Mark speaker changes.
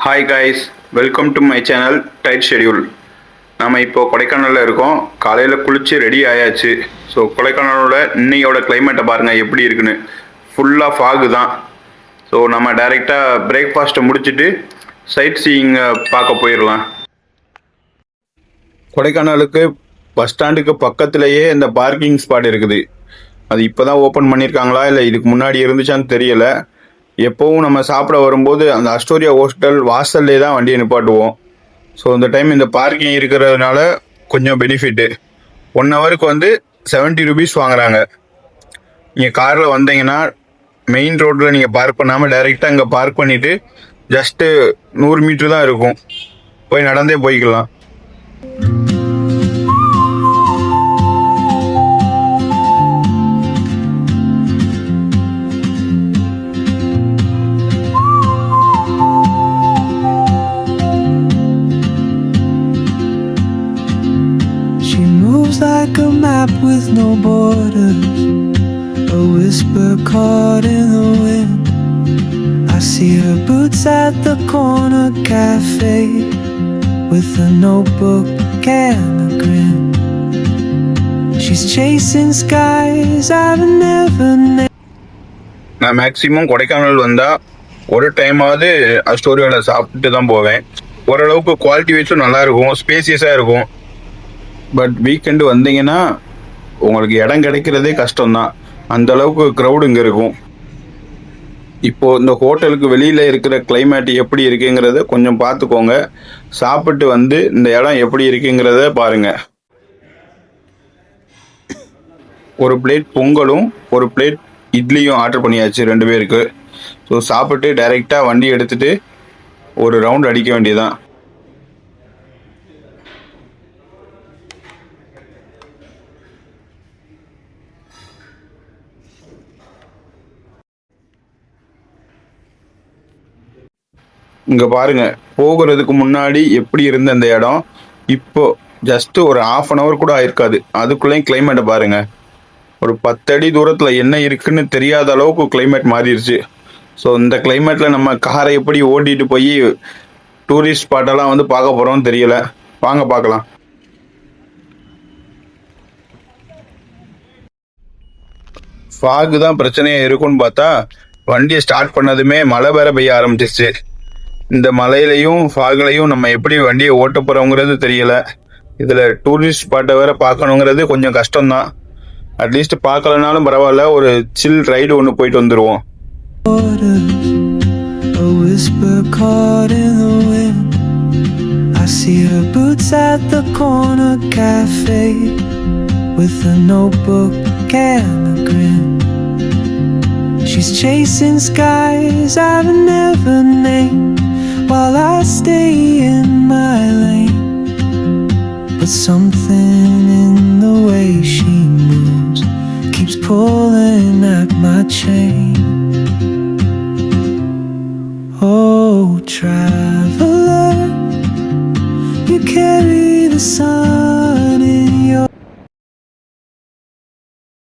Speaker 1: Hi guys, welcome to my channel tight schedule. நம்ம இப்போ கொடைக்கானலில் இருக்கோம். காலையில் குளித்து ரெடி ஆயாச்சு. ஸோ கொடைக்கானலோட இன்னையோட கிளைமேட்டை பாருங்கள் எப்படி இருக்குன்னு. ஃபுல்லாக ஃபாகு தான். ஸோ நம்ம டைரெக்டாக பிரேக்ஃபாஸ்ட்டை முடிச்சுட்டு சைட் சீயிங்கை பார்க்க போயிடலாம். கொடைக்கானலுக்கு பஸ் ஸ்டாண்டுக்கு பக்கத்துலேயே இந்த பார்க்கிங் ஸ்பாட் இருக்குது. அது இப்போ தான் ஓப்பன் பண்ணியிருக்காங்களா இல்லை இதுக்கு முன்னாடி இருந்துச்சான்னு தெரியலை. எப்போவும் நம்ம சாப்பிட வரும்போது அந்த அஸ்டோரியா ஹோட்டல் வாசல்லே தான் வண்டியை நிப்பாட்டுவோம். ஸோ இந்த டைம் இந்த பார்க்கிங் இருக்கிறதுனால கொஞ்சம் பெனிஃபிட்டு. 1 ஹவருக்கு வந்து 70 ருபீஸ் வாங்குறாங்க. நீங்கள் காரில் வந்தீங்கன்னா மெயின் ரோட்டில் நீங்கள் பார்க் பண்ணாமல் டைரெக்டாக இங்கே பார்க் பண்ணிவிட்டு ஜஸ்ட்டு 100 மீட்ரு தான் இருக்கும். போய் நடந்தே போய்க்கலாம்.
Speaker 2: Like a map with no borders, a whisper caught in the wind. I see her boots at the corner cafe with a notebook and a grin. She's chasing skies I've never known.
Speaker 1: நான் maximum Kodaikanal வந்தால் ஒரு டைமாவது அஸ்டோரியாவில் சாப்பிட்டு தான் போவேன். ஓரளவுக்கு quality வைஸும் நல்லாயிருக்கும், ஸ்பேசியஸாக இருக்கும். பட் வீக்கெண்டு வந்தீங்கன்னா உங்களுக்கு இடம் கிடைக்கிறதே கஷ்டம்தான். அந்தளவுக்கு க்ரௌடு இங்கே இருக்கும். இப்போது இந்த ஹோட்டலுக்கு வெளியில் இருக்கிற கிளைமேட் எப்படி இருக்குங்கிறத கொஞ்சம் பார்த்துக்கோங்க. சாப்பிட்டு வந்து இந்த இடம் எப்படி இருக்குங்கிறத பாருங்கள். ஒரு பிளேட் பொங்கலும் ஒரு பிளேட் இட்லியும் ஆர்டர் பண்ணியாச்சு 2 பேருக்கு. ஸோ சாப்பிட்டு டைரெக்டாக வண்டி எடுத்துகிட்டு ஒரு ரவுண்ட் அடிக்க வேண்டியதான். இங்கே பாருங்கள், போகிறதுக்கு முன்னாடி எப்படி இருந்த அந்த இடம் இப்போ ஜஸ்ட்டு ஒரு 1/2 hour கூட ஆயிருக்காது. அதுக்குள்ளேயும் கிளைமேட்டை பாருங்கள். ஒரு 10 அடி தூரத்தில் என்ன இருக்குன்னு தெரியாத அளவுக்கு கிளைமேட் மாறிடுச்சு. ஸோ இந்த கிளைமேட்டில் நம்ம காரை எப்படி ஓட்டிகிட்டு போய் டூரிஸ்ட் ஸ்பாட்டெல்லாம் வந்து பார்க்க போகிறோம்னு தெரியல. வாங்க பார்க்கலாம். ஃபாகு தான் பிரச்சனையாக இருக்குன்னு பார்த்தா வண்டியை ஸ்டார்ட் பண்ணதுமே மழை வேற பெய்ய ஆரம்பிச்சிருச்சு. இந்த மலையிலையும் ஃபாகுலையும் நம்ம எப்படி வண்டியை ஓட்ட போகிறோங்கிறது தெரியலை. இதில் டூரிஸ்ட் ஸ்பாட்டை வேற பார்க்கணுங்கிறது கொஞ்சம் கஷ்டம்தான். அட்லீஸ்ட் பார்க்கலனாலும் பரவாயில்ல, ஒரு சில் ரைடு ஒன்று போயிட்டு வந்துடுவோம்.
Speaker 2: She's chasing skies I've never named while I stay in my lane. But something in the way she moves keeps pulling at my chain. Oh, traveler, you carry the sun